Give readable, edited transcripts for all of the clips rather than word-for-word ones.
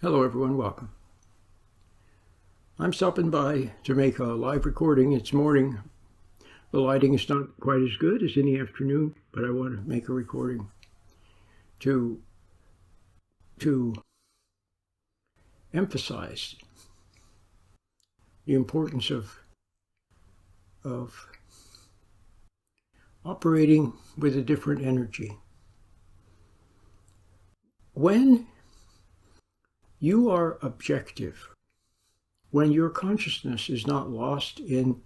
Hello everyone, welcome. I'm stopping by to make a live recording. It's morning. The lighting is not quite as good as in the afternoon, but I want to make a recording to emphasize the importance of operating with a different energy. When you are objective, when your consciousness is not lost in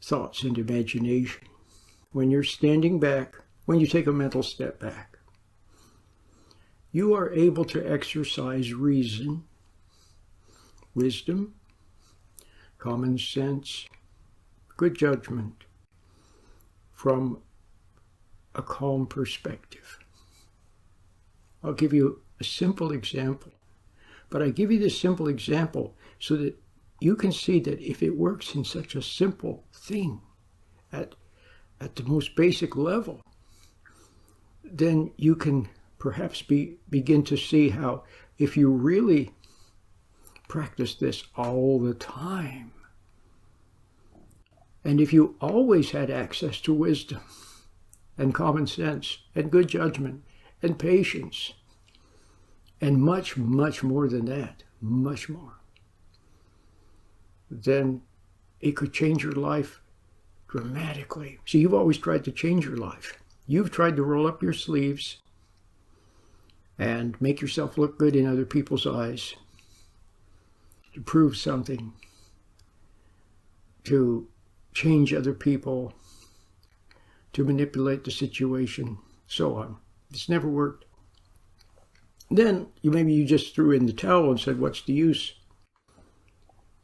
thoughts and imagination, when you're standing back, when you take a mental step back, you are able to exercise reason, wisdom, common sense, good judgment from a calm perspective. I'll give you a simple example. But I give you this simple example so that you can see that if it works in such a simple thing at the most basic level, then you can perhaps begin to see how if you really practice this all the time, and if you always had access to wisdom and common sense and good judgment and patience, and much, much more than that, much more, then it could change your life dramatically. See, you've always tried to change your life. You've tried to roll up your sleeves and make yourself look good in other people's eyes, to prove something, to change other people, to manipulate the situation, so on. It's never worked. Then maybe you just threw in the towel and said, what's the use?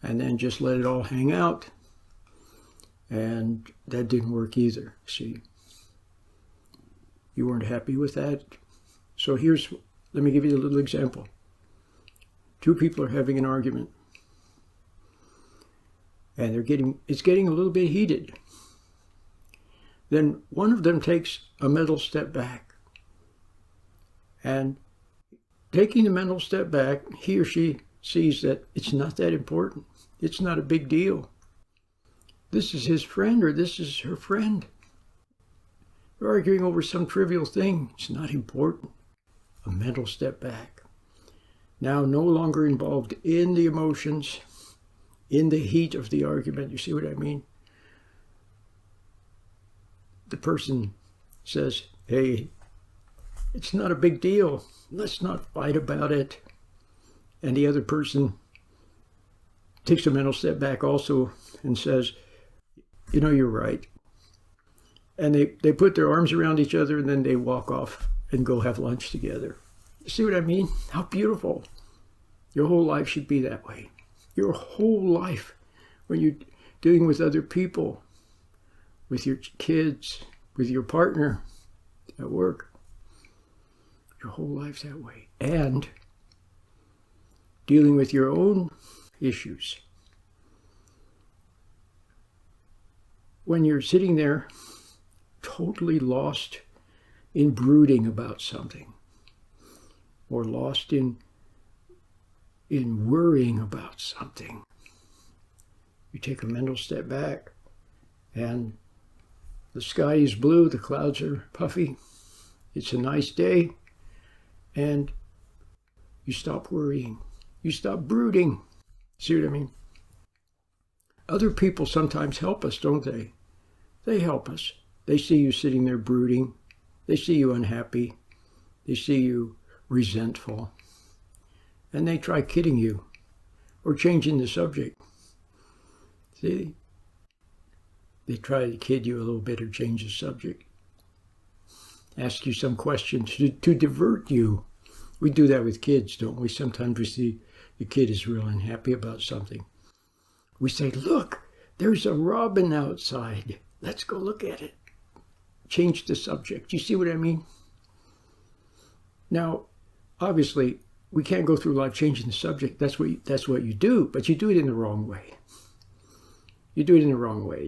And then just let it all hang out. And that didn't work either, see. You weren't happy with that. So let me give you a little example. Two people are having an argument. And it's getting a little bit heated. Then one of them takes a mental step back. And taking a mental step back, he or she sees that it's not that important. It's not a big deal. This is his friend or this is her friend. They're arguing over some trivial thing. It's not important. A mental step back. Now no longer involved in the emotions, in the heat of the argument. You see what I mean? The person says, hey, it's not a big deal. Let's not fight about it. And the other person takes a mental step back also and says, you know, you're right. And they put their arms around each other and then they walk off and go have lunch together. You see what I mean? How beautiful. Your whole life should be that way. Your whole life, when you're dealing with other people, with your kids, with your partner at work, your whole life's that way. And dealing with your own issues. When you're sitting there totally lost in brooding about something, or lost in worrying about something, you take a mental step back and the sky is blue, the clouds are puffy, it's a nice day, and you stop worrying. You stop brooding. See what I mean? Other people sometimes help us, don't they? They help us. They see you sitting there brooding. They see you unhappy. They see you resentful. And they try kidding you or changing the subject. See? They try to kid you a little bit or change the subject. Ask you some questions to divert you. We do that with kids, don't we? Sometimes we see the kid is real unhappy about something. We say, look, there's a robin outside. Let's go look at it. Change the subject. You see what I mean? Now, obviously, we can't go through life changing the subject. That's what you do, but you do it in the wrong way. You do it in the wrong way.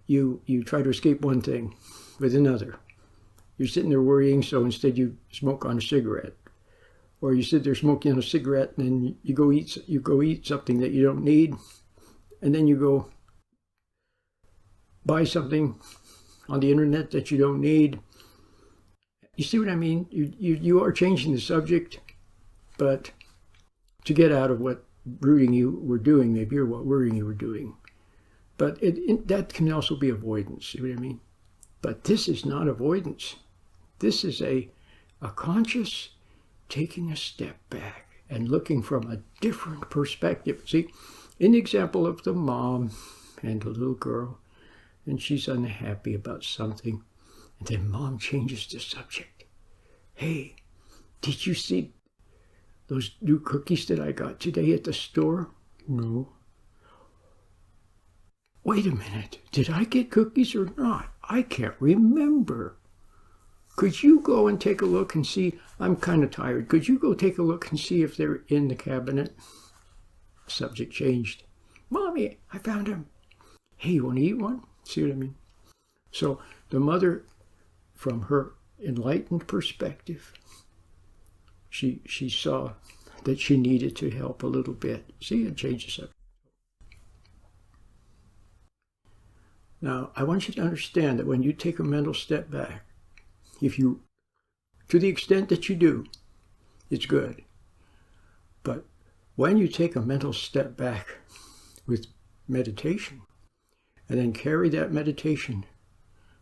You try to escape one thing with another. You're sitting there worrying, so instead you smoke on a cigarette. or you sit there smoking a cigarette, and then you go eat something that you don't need, and then you go buy something on the internet that you don't need. You see what I mean? You are changing the subject, but to get out of what brooding you were doing, maybe, or what worrying you were doing. But that can also be avoidance. See what I mean? But this is not avoidance. This is a conscious taking a step back and looking from a different perspective. See, in the example of the mom and the little girl, and she's unhappy about something, and then mom changes the subject. Hey, did you see those new cookies that I got today at the store? No. Wait a minute, did I get cookies or not? I can't remember. Could you go and take a look and see? I'm kind of tired. Could you go take a look and see if they're in the cabinet? Subject changed. Mommy, I found them. Hey, you want to eat one? See what I mean? So the mother, from her enlightened perspective, she saw that she needed to help a little bit. See, it changes up. Now, I want you to understand that when you take a mental step back, to the extent that you do, it's good. But when you take a mental step back with meditation, and then carry that meditation,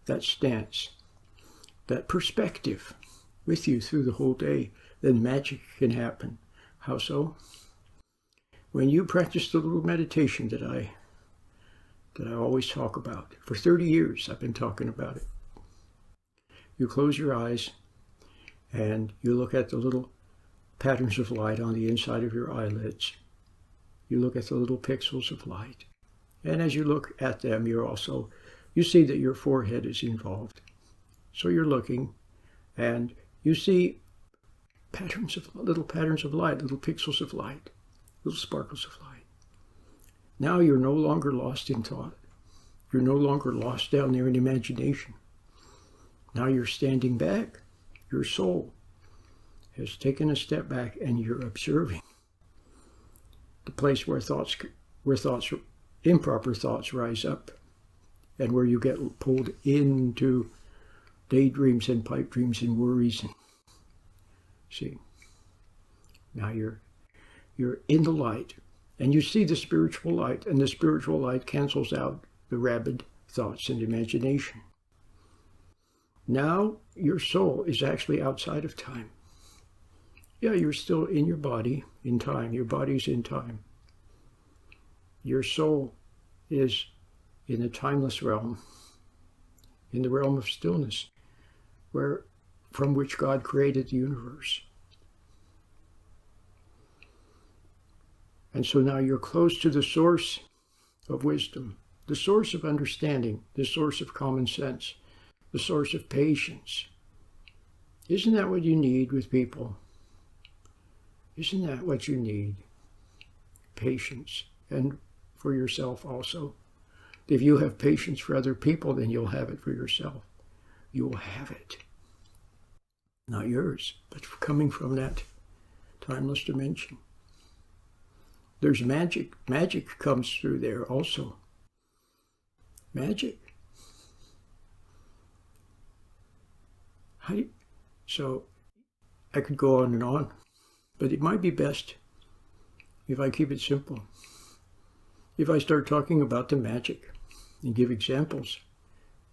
that stance, that perspective with you through the whole day, then magic can happen. How so? When you practice the little meditation that I always talk about, for 30 years I've been talking about it. You close your eyes and you look at the little patterns of light on the inside of your eyelids. You look at the little pixels of light. And as you look at them, you see that your forehead is involved. So you're looking and you see little patterns of light, little pixels of light, little sparkles of light. Now you're no longer lost in thought. You're no longer lost down there in imagination. Now you're standing back. Your soul has taken a step back and you're observing the place where improper thoughts rise up and where you get pulled into daydreams and pipe dreams and worries. See, now you're in the light and you see the spiritual light, and the spiritual light cancels out the rabid thoughts and imagination. Now your soul is actually outside of time. Yeah, you're still in your body in time. Your body's in time. Your soul is in the timeless realm, in the realm of stillness, from which God created the universe. And so now you're close to the source of wisdom, the source of understanding, the source of common sense, the source of patience. Isn't that what you need with people? Isn't that what you need? Patience. And for yourself also. If you have patience for other people, then you'll have it for yourself. You'll have it. Not yours, but coming from that timeless dimension. There's magic. Magic comes through there also. Magic. So I could go on and on, but it might be best if I keep it simple. If I start talking about the magic and give examples,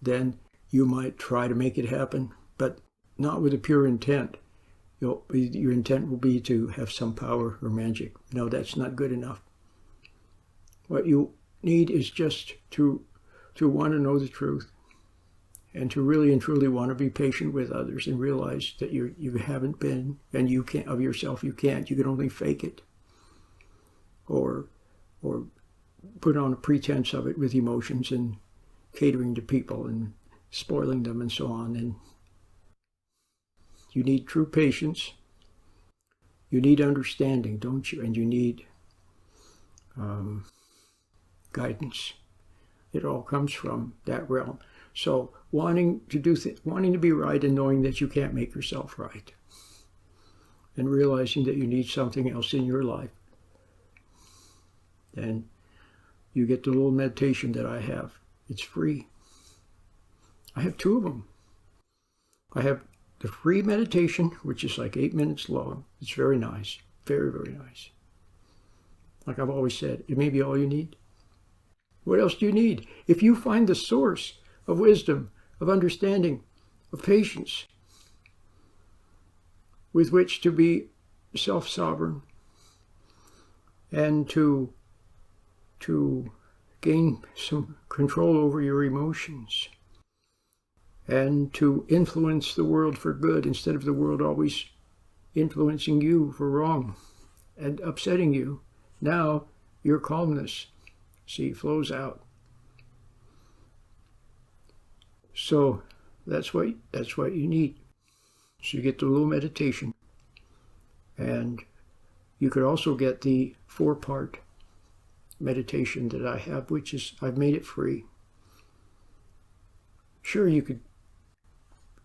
then you might try to make it happen, but not with a pure intent. Your intent will be to have some power or magic. No, that's not good enough. What you need is just to want to know the truth and to really and truly want to be patient with others and realize that you haven't been, and you can't, of yourself you can't. You can only fake it or put on a pretense of it with emotions and catering to people and spoiling them and so on. And you need true patience. You need understanding, don't you? And you need guidance. It all comes from that realm. So wanting to be right and knowing that you can't make yourself right. and realizing that you need something else in your life. And you get the little meditation that I have. It's free. I have 2 of them. I have the free meditation, which is like 8 minutes long. It's very nice. Very, very nice. Like I've always said, it may be all you need. What else do you need? If you find the source of wisdom, of understanding, of patience, with which to be self-sovereign and to gain some control over your emotions and to influence the world for good instead of the world always influencing you for wrong and upsetting you, now your calmness, see, flows out. So that's what you need. So you get the little meditation, and you could also get the 4-part meditation that I have, which is, I've made it free. Sure, you could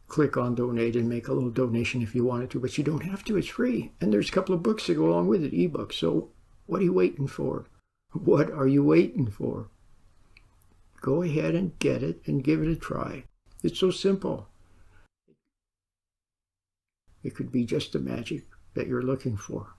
click on donate and make a little donation if you wanted to, but you don't have to. It's free. And there's a couple of books that go along with it, ebooks. So what are you waiting for? What are you waiting for? Go ahead and get it and give it a try. It's so simple. It could be just the magic that you're looking for.